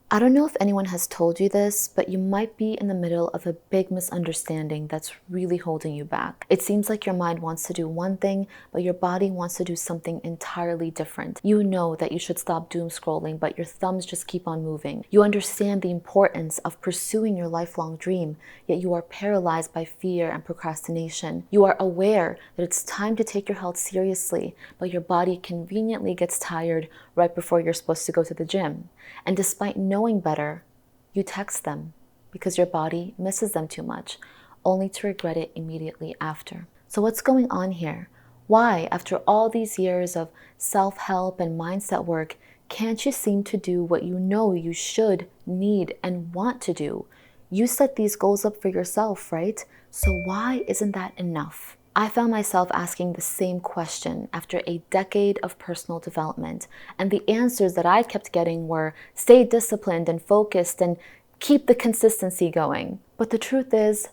I don't know if anyone has told you this, but you might be in the middle of a big misunderstanding that's really holding you back. It seems like your mind wants to do one thing, but your body wants to do something entirely different. You know that you should stop doom scrolling, but your thumbs just keep on moving. You understand the importance of pursuing your lifelong dream, yet you are paralyzed by fear and procrastination. You are aware that it's time to take your health seriously, but your body conveniently gets tired right before you're supposed to go to the gym. And despite knowing better, you text them because your body misses them too much, only to regret it immediately after. So what's going on here? Why, after all these years of self-help and mindset work, can't you seem to do what you know you should, need, and want to do? You set these goals up for yourself, right? So why isn't that enough? I found myself asking the same question after a decade of personal development, and the answers that I kept getting were stay disciplined and focused and keep the consistency going. But the truth is,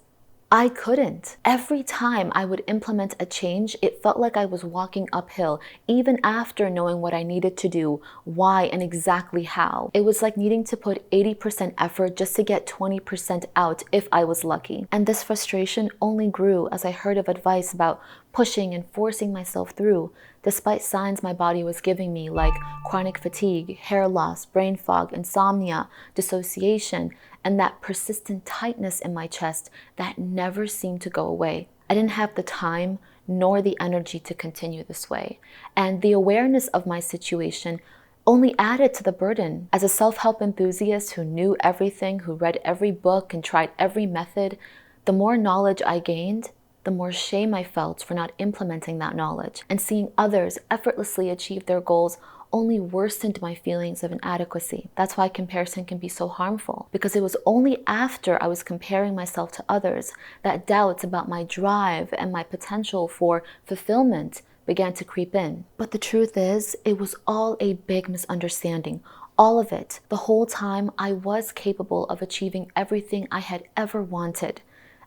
I couldn't. Every time I would implement a change, it felt like I was walking uphill, even after knowing what I needed to do, why, and exactly how. It was like needing to put 80% effort just to get 20% out if I was lucky. And this frustration only grew as I heard of advice about pushing and forcing myself through, despite signs my body was giving me like chronic fatigue, hair loss, brain fog, insomnia, dissociation, and that persistent tightness in my chest that never seemed to go away. I didn't have the time nor the energy to continue this way. And the awareness of my situation only added to the burden. As a self-help enthusiast who knew everything, who read every book and tried every method, the more knowledge I gained, the more shame I felt for not implementing that knowledge. And seeing others effortlessly achieve their goals only worsened my feelings of inadequacy. That's why comparison can be so harmful, because it was only after I was comparing myself to others that doubts about my drive and my potential for fulfillment began to creep in. But the truth is, it was all a big misunderstanding. All of it. The whole time, I was capable of achieving everything I had ever wanted.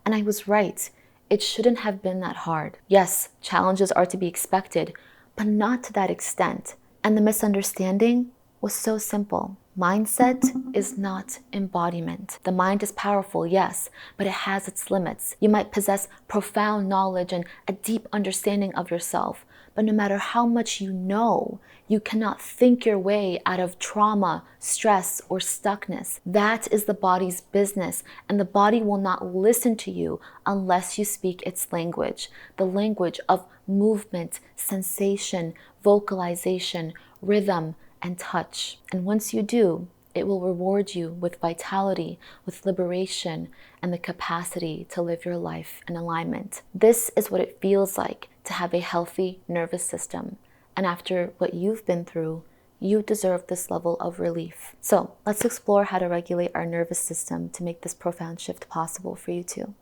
And I was right. It shouldn't have been that hard. Yes, challenges are to be expected, but not to that extent. And the misunderstanding was so simple. Mindset is not embodiment. The mind is powerful, yes, but it has its limits. You might possess profound knowledge and a deep understanding of yourself, but no matter how much you know, you cannot think your way out of trauma, stress, or stuckness. That is the body's business, and the body will not listen to you unless you speak its language, the language of movement, sensation, vocalization, rhythm, and touch. And once you do, it will reward you with vitality, with liberation, and the capacity to live your life in alignment. This is what it feels like to have a healthy nervous system. And after what you've been through, you deserve this level of relief. So let's explore how to regulate our nervous system to make this profound shift possible for you too.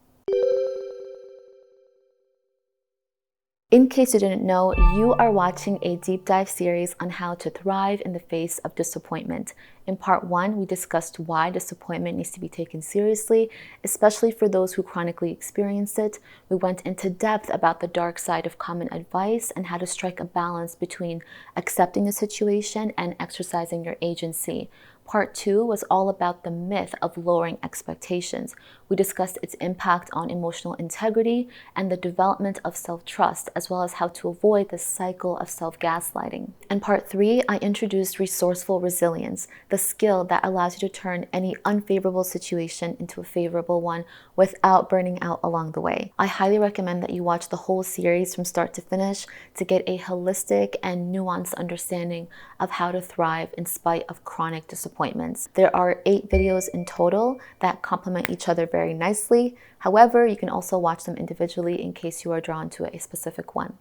In case you didn't know, you are watching a deep dive series on how to thrive in the face of disappointment. In part 1, we discussed why disappointment needs to be taken seriously, especially for those who chronically experience it. We went into depth about the dark side of common advice and how to strike a balance between accepting a situation and exercising your agency. Part 2 was all about the myth of lowering expectations. We discussed its impact on emotional integrity and the development of self-trust, as well as how to avoid the cycle of self-gaslighting. In Part 3, I introduced resourceful resilience, the skill that allows you to turn any unfavorable situation into a favorable one without burning out along the way. I highly recommend that you watch the whole series from start to finish to get a holistic and nuanced understanding of how to thrive in spite of chronic disappointments. There are 8 videos in total that complement each other very nicely. However, you can also watch them individually in case you are drawn to a specific one.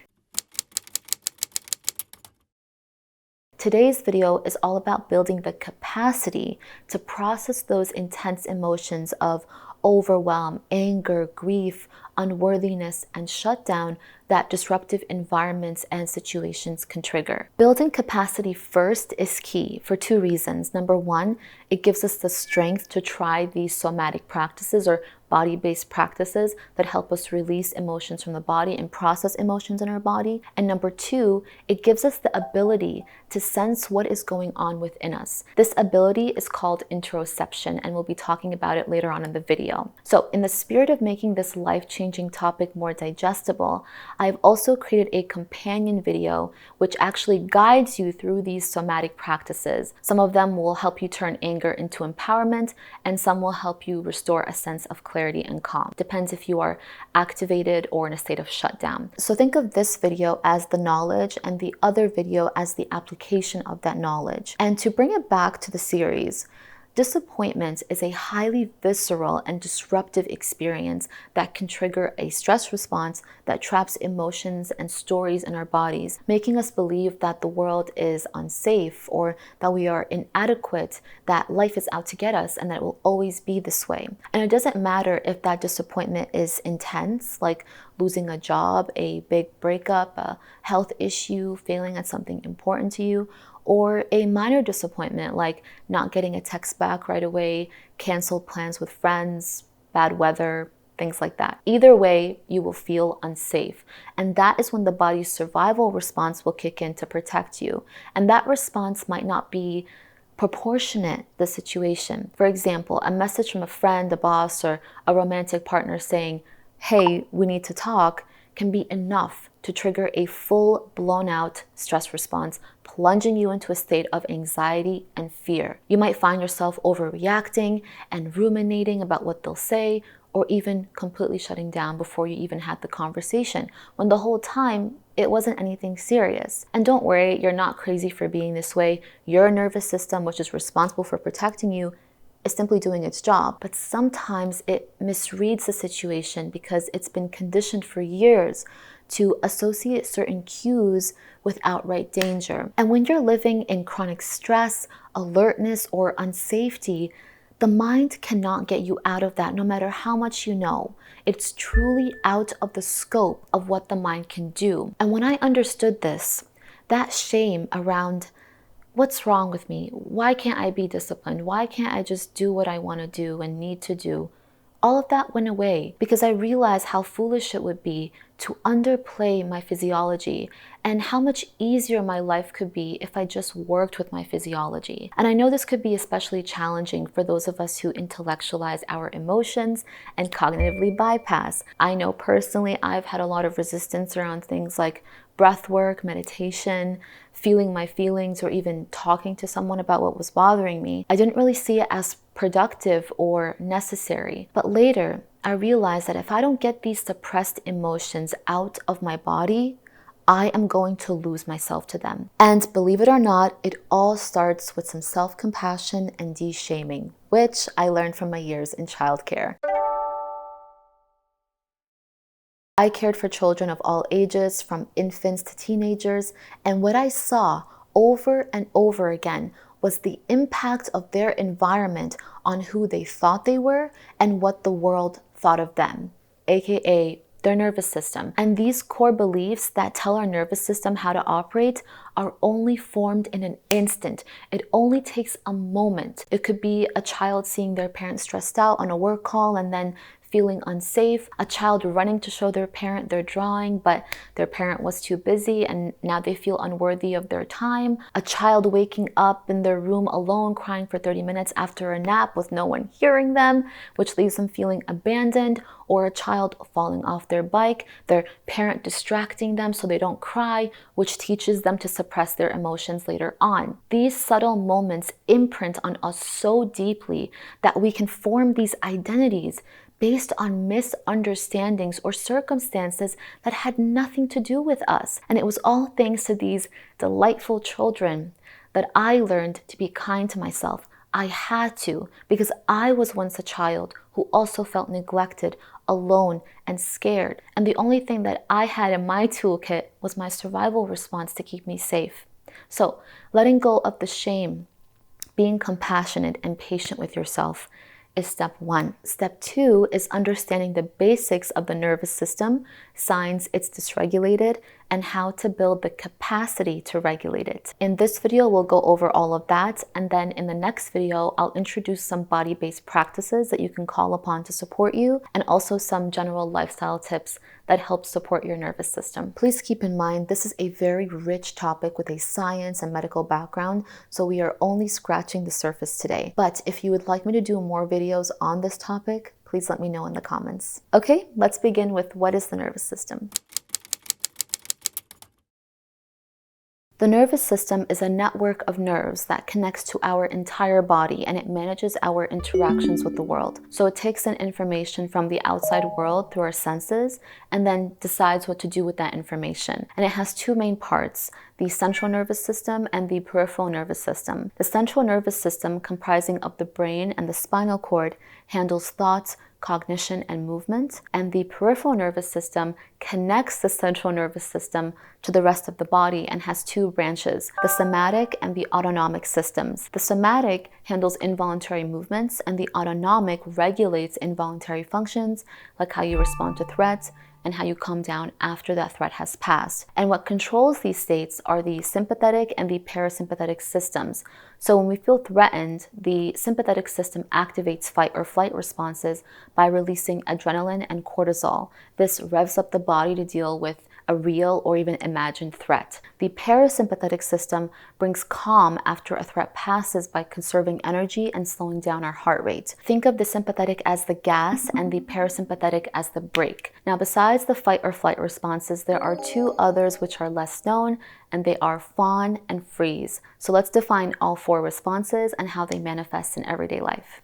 Today's video is all about building the capacity to process those intense emotions of overwhelm, anger, grief, unworthiness, and shutdown that disruptive environments and situations can trigger. Building capacity first is key for two reasons. Number one, it gives us the strength to try these somatic practices or body-based practices that help us release emotions from the body and process emotions in our body. And number two, it gives us the ability to sense what is going on within us. This ability is called interoception, and we'll be talking about it later on in the video. So in the spirit of making this life-changing topic more digestible, I've also created a companion video which actually guides you through these somatic practices. Some of them will help you turn anger into empowerment, and some will help you restore a sense of clarity and calm. Depends if you are activated or in a state of shutdown. So think of this video as the knowledge and the other video as the application of that knowledge. And to bring it back to the series, disappointment is a highly visceral and disruptive experience that can trigger a stress response that traps emotions and stories in our bodies, making us believe that the world is unsafe or that we are inadequate, that life is out to get us, and that it will always be this way. And it doesn't matter if that disappointment is intense, like losing a job, a big breakup, a health issue, failing at something important to you, or a minor disappointment like not getting a text back right away, canceled plans with friends, bad weather, things like that. Either way, you will feel unsafe. And that is when the body's survival response will kick in to protect you. And that response might not be proportionate to the situation. For example, a message from a friend, a boss, or a romantic partner saying, "Hey, we need to talk," can be enough to trigger a full blown out stress response, plunging you into a state of anxiety and fear. You might find yourself overreacting and ruminating about what they'll say, or even completely shutting down before you even had the conversation, when the whole time it wasn't anything serious. And don't worry, you're not crazy for being this way. Your nervous system, which is responsible for protecting you, is simply doing its job. But sometimes it misreads the situation because it's been conditioned for years to associate certain cues with outright danger. And when you're living in chronic stress, alertness, or unsafety, the mind cannot get you out of that no matter how much you know. It's truly out of the scope of what the mind can do. And when I understood this, that shame around what's wrong with me? Why can't I be disciplined? Why can't I just do what I want to do and need to do? All of that went away because I realized how foolish it would be to underplay my physiology and how much easier my life could be if I just worked with my physiology. And I know this could be especially challenging for those of us who intellectualize our emotions and cognitively bypass. I know personally I've had a lot of resistance around things like breath work, meditation, feeling my feelings, or even talking to someone about what was bothering me. I didn't really see it as productive or necessary. But later, I realized that if I don't get these suppressed emotions out of my body, I am going to lose myself to them. And believe it or not, it all starts with some self-compassion and de-shaming, which I learned from my years in childcare. I cared for children of all ages, from infants to teenagers, and what I saw over and over again was the impact of their environment on who they thought they were and what the world thought of them, aka their nervous system. And these core beliefs that tell our nervous system how to operate are only formed in an instant. It only takes a moment. It could be a child seeing their parent stressed out on a work call and then feeling unsafe, a child running to show their parent their drawing, but their parent was too busy and now they feel unworthy of their time, a child waking up in their room alone crying for 30 minutes after a nap with no one hearing them, which leaves them feeling abandoned, or a child falling off their bike, their parent distracting them so they don't cry, which teaches them to suppress their emotions later on. These subtle moments imprint on us so deeply that we can form these identities based on misunderstandings or circumstances that had nothing to do with us. And it was all thanks to these delightful children that I learned to be kind to myself. I had to, because I was once a child who also felt neglected, alone, and scared. And the only thing that I had in my toolkit was my survival response to keep me safe. So letting go of the shame, being compassionate and patient with yourself, is step 1. Step 2 is understanding the basics of the nervous system, signs it's dysregulated, and how to build the capacity to regulate it. In this video, we'll go over all of that, and then in the next video, I'll introduce some body-based practices that you can call upon to support you, and also some general lifestyle tips that help support your nervous system. Please keep in mind, this is a very rich topic with a science and medical background, so we are only scratching the surface today. But if you would like me to do more videos on this topic, please let me know in the comments. Okay, let's begin with what is the nervous system. The nervous system is a network of nerves that connects to our entire body, and it manages our interactions with the world. So it takes in information from the outside world through our senses and then decides what to do with that information. And it has two main parts: the central nervous system and the peripheral nervous system. The central nervous system, comprising of the brain and the spinal cord, handles thoughts, cognition, and movement, and the peripheral nervous system connects the central nervous system to the rest of the body and has two branches, the somatic and the autonomic systems. The somatic handles involuntary movements, and the autonomic regulates involuntary functions like how you respond to threats and how you calm down after that threat has passed. And what controls these states are the sympathetic and the parasympathetic systems. So when we feel threatened, the sympathetic system activates fight or flight responses by releasing adrenaline and cortisol. This revs up the body to deal with a real or even imagined threat. The parasympathetic system brings calm after a threat passes by conserving energy and slowing down our heart rate. Think of the sympathetic as the gas and the parasympathetic as the brake. Now, besides the fight or flight responses, there are two others which are less known, and they are fawn and freeze. So let's define all four responses and how they manifest in everyday life.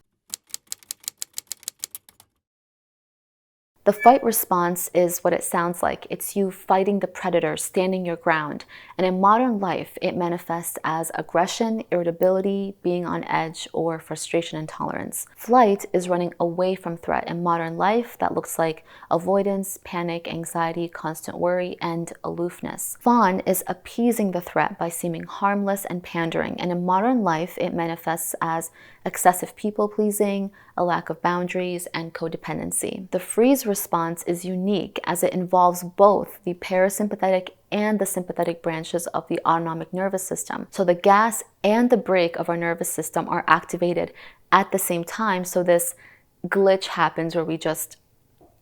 The fight response is what it sounds like. It's you fighting the predator, standing your ground. And in modern life, it manifests as aggression, irritability, being on edge, or frustration and intolerance. Flight is running away from threat. In modern life, that looks like avoidance, panic, anxiety, constant worry, and aloofness. Fawn is appeasing the threat by seeming harmless and pandering. And in modern life, it manifests as excessive people-pleasing, a lack of boundaries, and codependency. The freeze response is unique as it involves both the parasympathetic and the sympathetic branches of the autonomic nervous system. So the gas and the brake of our nervous system are activated at the same time, so this glitch happens where we just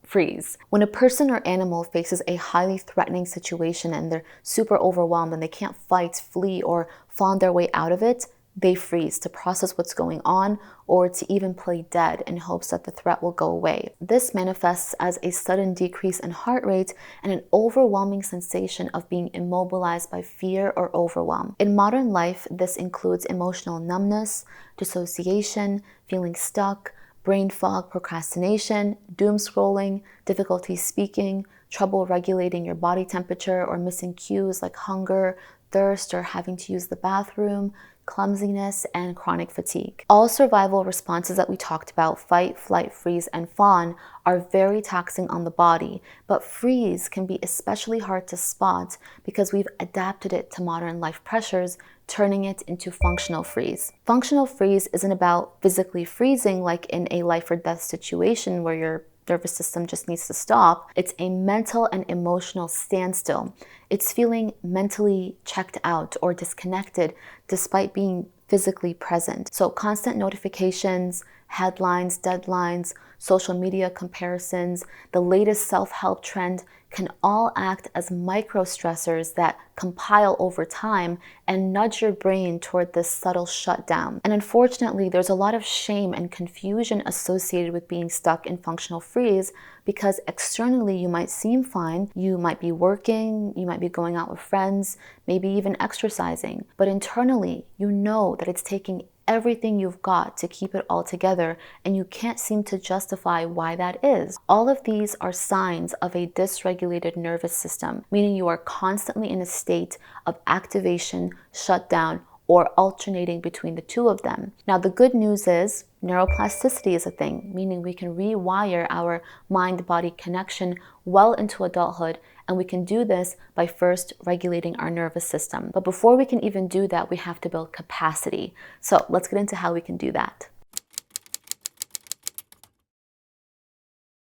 freeze. When a person or animal faces a highly threatening situation and they're super overwhelmed and they can't fight, flee, or fawn their way out of it, they freeze to process what's going on or to even play dead in hopes that the threat will go away. This manifests as a sudden decrease in heart rate and an overwhelming sensation of being immobilized by fear or overwhelm. In modern life, this includes emotional numbness, dissociation, feeling stuck, brain fog, procrastination, doom scrolling, difficulty speaking, trouble regulating your body temperature, or missing cues like hunger, thirst, or having to use the bathroom, clumsiness, and chronic fatigue. All survival responses that we talked about, fight, flight, freeze, and fawn, are very taxing on the body, but freeze can be especially hard to spot because we've adapted it to modern life pressures, turning it into functional freeze. Functional freeze isn't about physically freezing like in a life or death situation where your nervous system just needs to stop. It's a mental and emotional standstill. It's feeling mentally checked out or disconnected despite being physically present. So constant notifications, headlines, deadlines, social media comparisons, the latest self-help trend can all act as micro stressors that compile over time and nudge your brain toward this subtle shutdown. And unfortunately, there's a lot of shame and confusion associated with being stuck in functional freeze because externally you might seem fine, you might be working, you might be going out with friends, maybe even exercising, but internally you know that it's taking everything you've got to keep it all together, and you can't seem to justify why that is. All of these are signs of a dysregulated nervous system, meaning you are constantly in a state of activation, shutdown, or alternating between the two of them. Now, the good news is neuroplasticity is a thing, meaning we can rewire our mind-body connection well into adulthood, and we can do this by first regulating our nervous system. But before we can even do that, we have to build capacity. So let's get into how we can do that.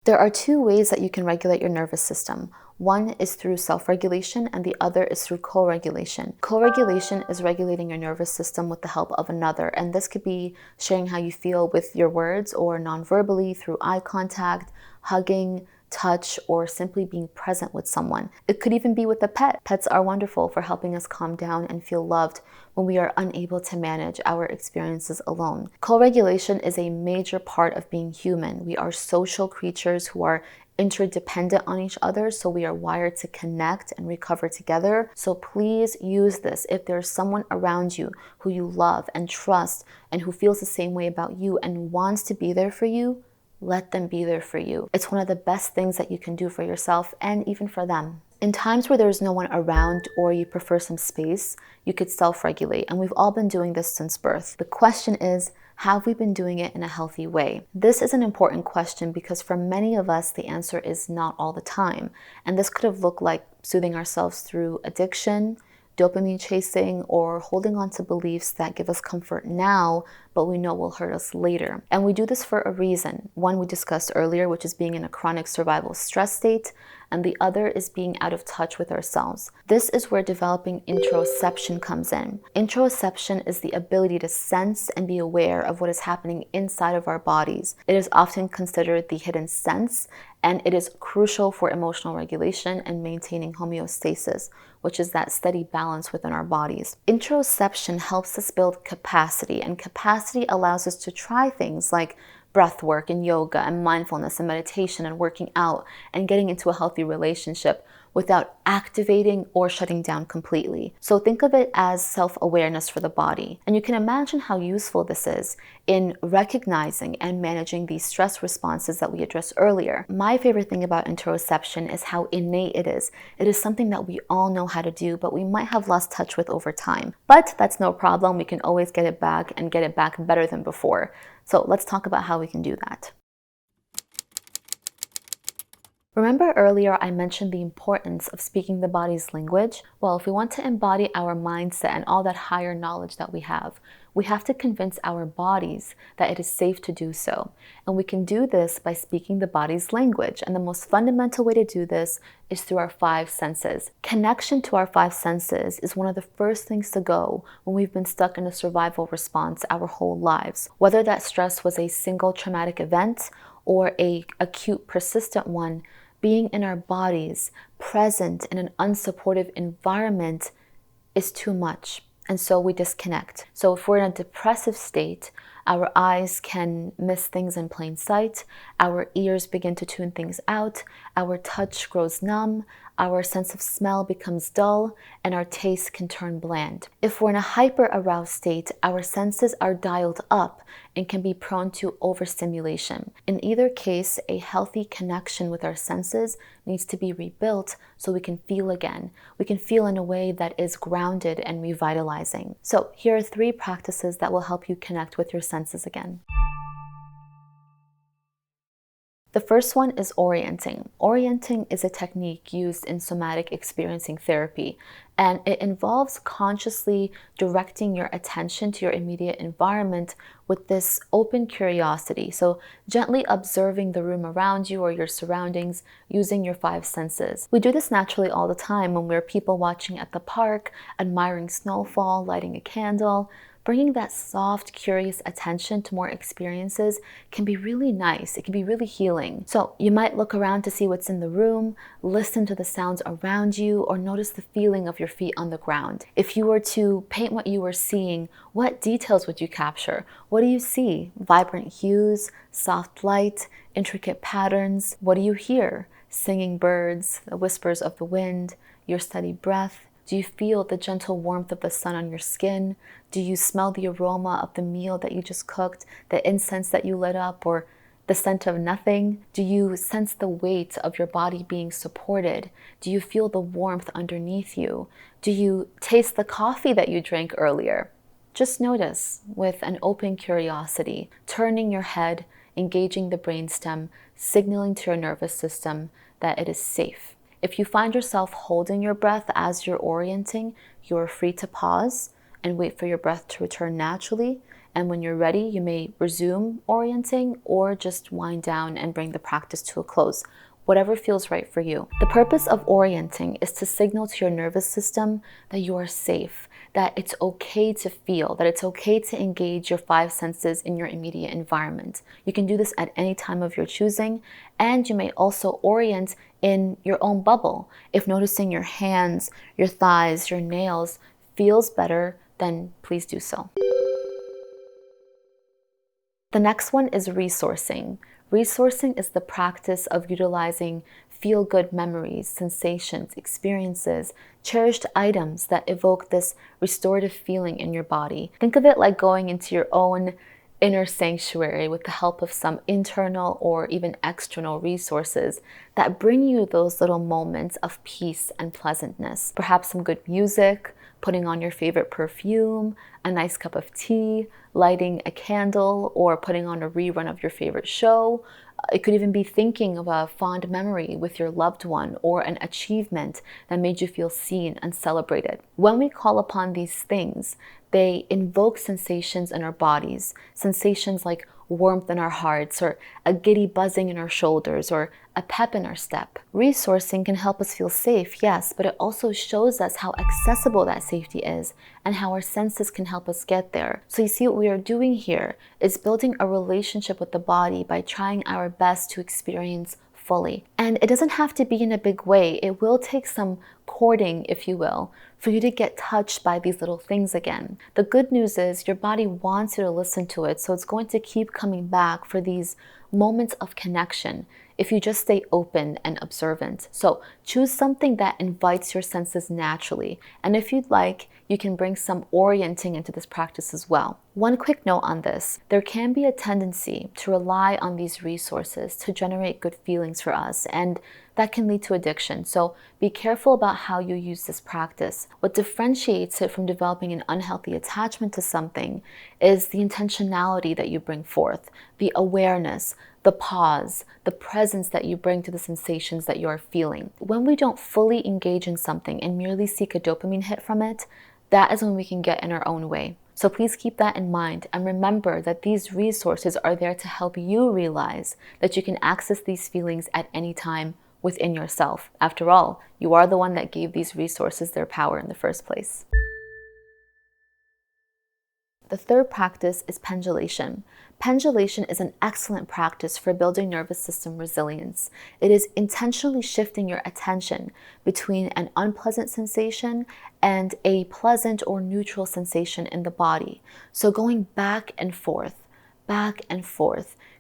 There are two ways that you can regulate your nervous system. One is through self-regulation and the other is through co-regulation. Co-regulation is regulating your nervous system with the help of another, and this could be sharing how you feel with your words or non-verbally through eye contact, hugging, touch, or simply being present with someone. It could even be with a pet. Pets are wonderful for helping us calm down and feel loved when we are unable to manage our experiences alone. Co-regulation is a major part of being human. We are social creatures who are interdependent on each other, so we are wired to connect and recover together. So please use this. If there's someone around you who you love and trust and who feels the same way about you and wants to be there for you, let them be there for you. It's one of the best things that you can do for yourself and even for them. In times where there's no one around or you prefer some space, you could self-regulate, and we've all been doing this since birth. The question is, have we been doing it in a healthy way? This is an important question because for many of us, the answer is not all the time. And this could have looked like soothing ourselves through addiction, dopamine chasing, or holding on to beliefs that give us comfort now, but we know will hurt us later. And we do this for a reason. One we discussed earlier, which is being in a chronic survival stress state, and the other is being out of touch with ourselves. This is where developing interoception comes in. Interoception is the ability to sense and be aware of what is happening inside of our bodies. It is often considered the hidden sense, and it is crucial for emotional regulation and maintaining homeostasis, which is that steady balance within our bodies. Interoception helps us build capacity, and capacity allows us to try things like breath work and yoga and mindfulness and meditation and working out and getting into a healthy relationship without activating or shutting down completely. So think of it as self-awareness for the body. And you can imagine how useful this is in recognizing and managing these stress responses that we addressed earlier. My favorite thing about interoception is how innate it is. It is something that we all know how to do, but we might have lost touch with over time. But that's no problem. We can always get it back and get it back better than before. So let's talk about how we can do that. Remember earlier I mentioned the importance of speaking the body's language? Well, if we want to embody our mindset and all that higher knowledge that we have to convince our bodies that it is safe to do so. And we can do this by speaking the body's language. And the most fundamental way to do this is through our five senses. Connection to our five senses is one of the first things to go when we've been stuck in a survival response our whole lives. Whether that stress was a single traumatic event or an acute persistent one, being in our bodies, present in an unsupportive environment is too much. And so we disconnect. So if we're in a depressive state, our eyes can miss things in plain sight, our ears begin to tune things out, our touch grows numb, our sense of smell becomes dull, and our taste can turn bland. If we're in a hyper-aroused state, our senses are dialed up and can be prone to overstimulation. In either case, a healthy connection with our senses needs to be rebuilt so we can feel again. We can feel in a way that is grounded and revitalizing. So here are 3 practices that will help you connect with your senses again. The first one is orienting. Orienting is a technique used in somatic experiencing therapy, and it involves consciously directing your attention to your immediate environment with this open curiosity. So gently observing the room around you or your surroundings using your 5 senses. We do this naturally all the time when we're people watching at the park, admiring snowfall, lighting a candle. Bringing that soft, curious attention to more experiences can be really nice. It can be really healing. So you might look around to see what's in the room, listen to the sounds around you, or notice the feeling of your feet on the ground. If you were to paint what you were seeing, what details would you capture? What do you see? Vibrant hues, soft light, intricate patterns. What do you hear? Singing birds, the whispers of the wind, your steady breath. Do you feel the gentle warmth of the sun on your skin? Do you smell the aroma of the meal that you just cooked, the incense that you lit up, or the scent of nothing? Do you sense the weight of your body being supported? Do you feel the warmth underneath you? Do you taste the coffee that you drank earlier? Just notice with an open curiosity, turning your head, engaging the brainstem, signaling to your nervous system that it is safe. If you find yourself holding your breath as you're orienting, you're free to pause and wait for your breath to return naturally. And when you're ready, you may resume orienting or just wind down and bring the practice to a close, whatever feels right for you. The purpose of orienting is to signal to your nervous system that you are safe, that it's okay to feel, that it's okay to engage your five senses in your immediate environment. You can do this at any time of your choosing, and you may also orient in your own bubble. If noticing your hands, your thighs, your nails feels better, then please do so. The next one is resourcing. Resourcing is the practice of utilizing feel-good memories, sensations, experiences, cherished items that evoke this restorative feeling in your body. Think of it like going into your own inner sanctuary with the help of some internal or even external resources that bring you those little moments of peace and pleasantness. Perhaps some good music, putting on your favorite perfume, a nice cup of tea, lighting a candle, or putting on a rerun of your favorite show. It could even be thinking of a fond memory with your loved one or an achievement that made you feel seen and celebrated. When we call upon these things, they invoke sensations in our bodies, sensations like warmth in our hearts, or a giddy buzzing in our shoulders, or a pep in our step. Resourcing can help us feel safe, yes, but it also shows us how accessible that safety is and how our senses can help us get there. So you see, what we are doing here is building a relationship with the body by trying our best to experience fully. And it doesn't have to be in a big way. It will take some courting, if you will, for you to get touched by these little things again. The good news is your body wants you to listen to it, so it's going to keep coming back for these moments of connection if you just stay open and observant. So choose something that invites your senses naturally. And if you'd like, you can bring some orienting into this practice as well. One quick note on this: there can be a tendency to rely on these resources to generate good feelings for us, and that can lead to addiction. So be careful about how you use this practice. What differentiates it from developing an unhealthy attachment to something is the intentionality that you bring forth, the awareness, the pause, the presence that you bring to the sensations that you are feeling. When we don't fully engage in something and merely seek a dopamine hit from it, that is when we can get in our own way. So please keep that in mind and remember that these resources are there to help you realize that you can access these feelings at any time within yourself. After all, you are the one that gave these resources their power in the first place. The third practice is pendulation. Pendulation is an excellent practice for building nervous system resilience. It is intentionally shifting your attention between an unpleasant sensation and a pleasant or neutral sensation in the body. So going back and forth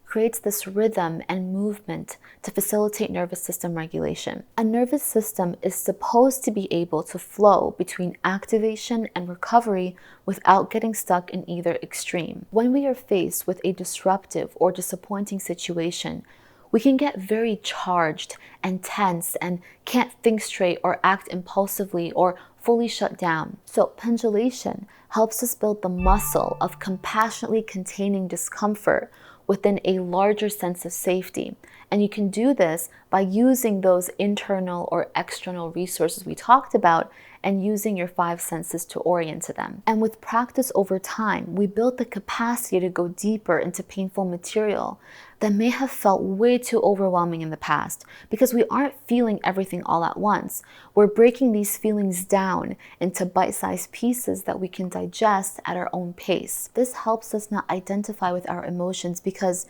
creates this rhythm and movement to facilitate nervous system regulation. A nervous system is supposed to be able to flow between activation and recovery without getting stuck in either extreme. When we are faced with a disruptive or disappointing situation, we can get very charged and tense and can't think straight or act impulsively or fully shut down. So pendulation helps us build the muscle of compassionately containing discomfort within a larger sense of safety. And you can do this by using those internal or external resources we talked about and using your five senses to orient to them. And with practice over time, we build the capacity to go deeper into painful material that may have felt way too overwhelming in the past because we aren't feeling everything all at once. We're breaking these feelings down into bite-sized pieces that we can digest at our own pace. This helps us not identify with our emotions because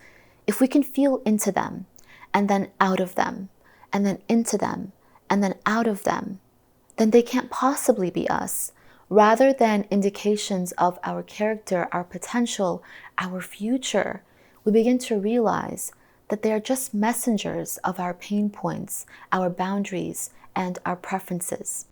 if we can feel into them and then out of them and then into them and then out of them, then they can't possibly be us. Rather than indications of our character, our potential, our future, we begin to realize that they are just messengers of our pain points, our boundaries, and our preferences.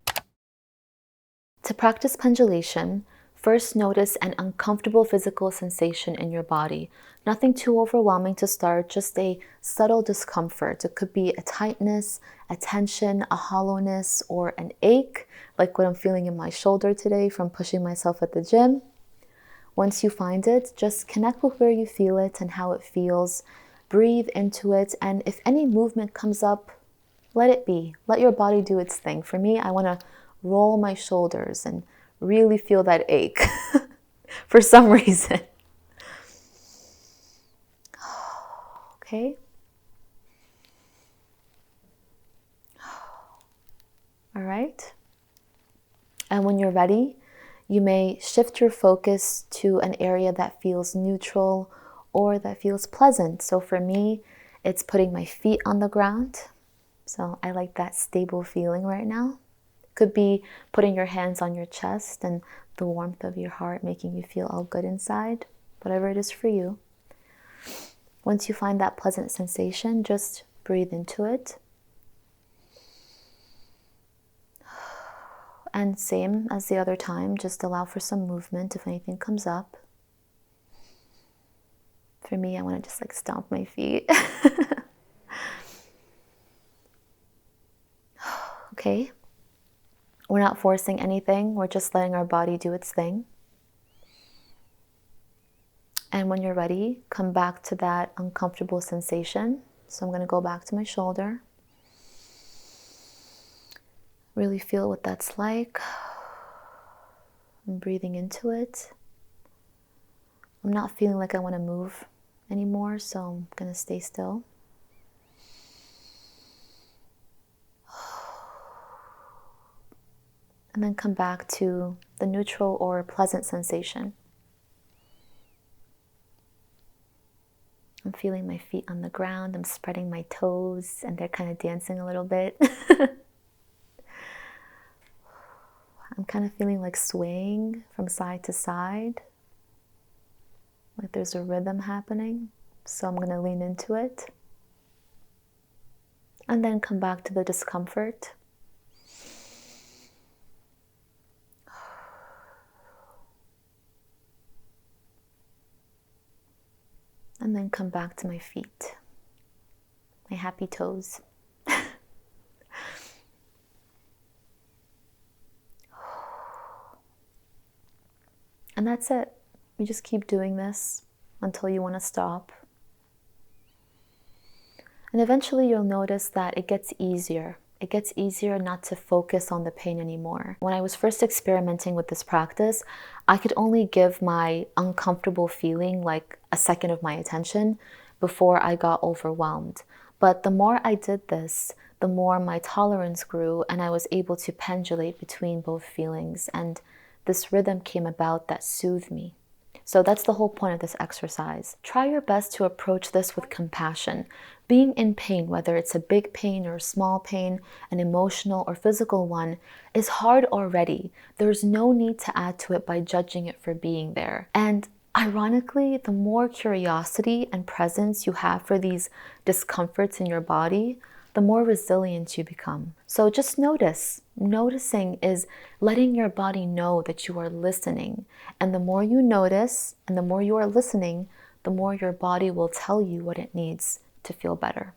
To practice pendulation, first notice an uncomfortable physical sensation in your body. Nothing too overwhelming to start, just a subtle discomfort. It could be a tightness, a tension, a hollowness, or an ache, like what I'm feeling in my shoulder today from pushing myself at the gym. Once you find it, just connect with where you feel it and how it feels. Breathe into it, and if any movement comes up, let it be. Let your body do its thing. For me, I want to roll my shoulders and really feel that ache for some reason. Okay? All right. And when you're ready, you may shift your focus to an area that feels neutral or that feels pleasant. So for me, it's putting my feet on the ground. So I like that stable feeling right now. Could be putting your hands on your chest and the warmth of your heart making you feel all good inside, whatever it is for you. Once you find that pleasant sensation, just breathe into it. And same as the other time, just allow for some movement if anything comes up. For me, I want to just like stomp my feet. Okay. We're not forcing anything. We're just letting our body do its thing. And when you're ready, come back to that uncomfortable sensation. So I'm going to go back to my shoulder. Really feel what that's like. I'm breathing into it. I'm not feeling like I want to move anymore, so I'm going to stay still. And then come back to the neutral or pleasant sensation. I'm feeling my feet on the ground. I'm spreading my toes, and they're kind of dancing a little bit. I'm kind of feeling like swaying from side to side, like there's a rhythm happening. So I'm going to lean into it. And then come back to the discomfort. And then come back to my feet, my happy toes. And that's it. You just keep doing this until you want to stop. And eventually you'll notice that it gets easier. It gets easier not to focus on the pain anymore. When I was first experimenting with this practice, I could only give my uncomfortable feeling like a second of my attention before I got overwhelmed. But the more I did this, the more my tolerance grew, and I was able to pendulate between both feelings, and this rhythm came about that soothed me. So that's the whole point of this exercise. Try your best to approach this with compassion. Being in pain, whether it's a big pain or a small pain, an emotional or physical one, is hard already. There's no need to add to it by judging it for being there. And ironically, the more curiosity and presence you have for these discomforts in your body, the more resilient you become. So just notice. Noticing is letting your body know that you are listening. And the more you notice and the more you are listening, the more your body will tell you what it needs to feel better.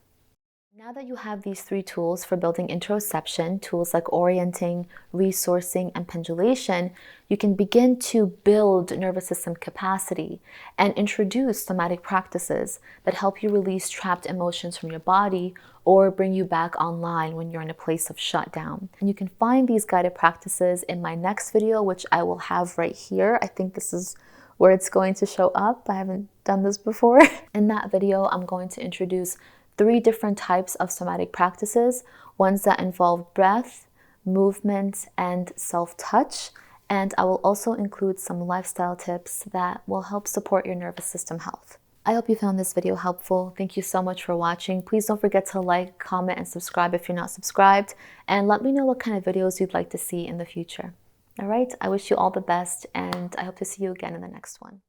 Now that you have these 3 tools for building interoception, tools like orienting, resourcing, and pendulation, you can begin to build nervous system capacity and introduce somatic practices that help you release trapped emotions from your body or bring you back online when you're in a place of shutdown. And you can find these guided practices in my next video, which I will have right here. I think this is where it's going to show up. I haven't done this before. In that video, I'm going to introduce 3 different types of somatic practices, ones that involve breath, movement, and self-touch. And I will also include some lifestyle tips that will help support your nervous system health. I hope you found this video helpful. Thank you so much for watching. Please don't forget to like, comment, and subscribe if you're not subscribed. And let me know what kind of videos you'd like to see in the future. All right, I wish you all the best, and I hope to see you again in the next one.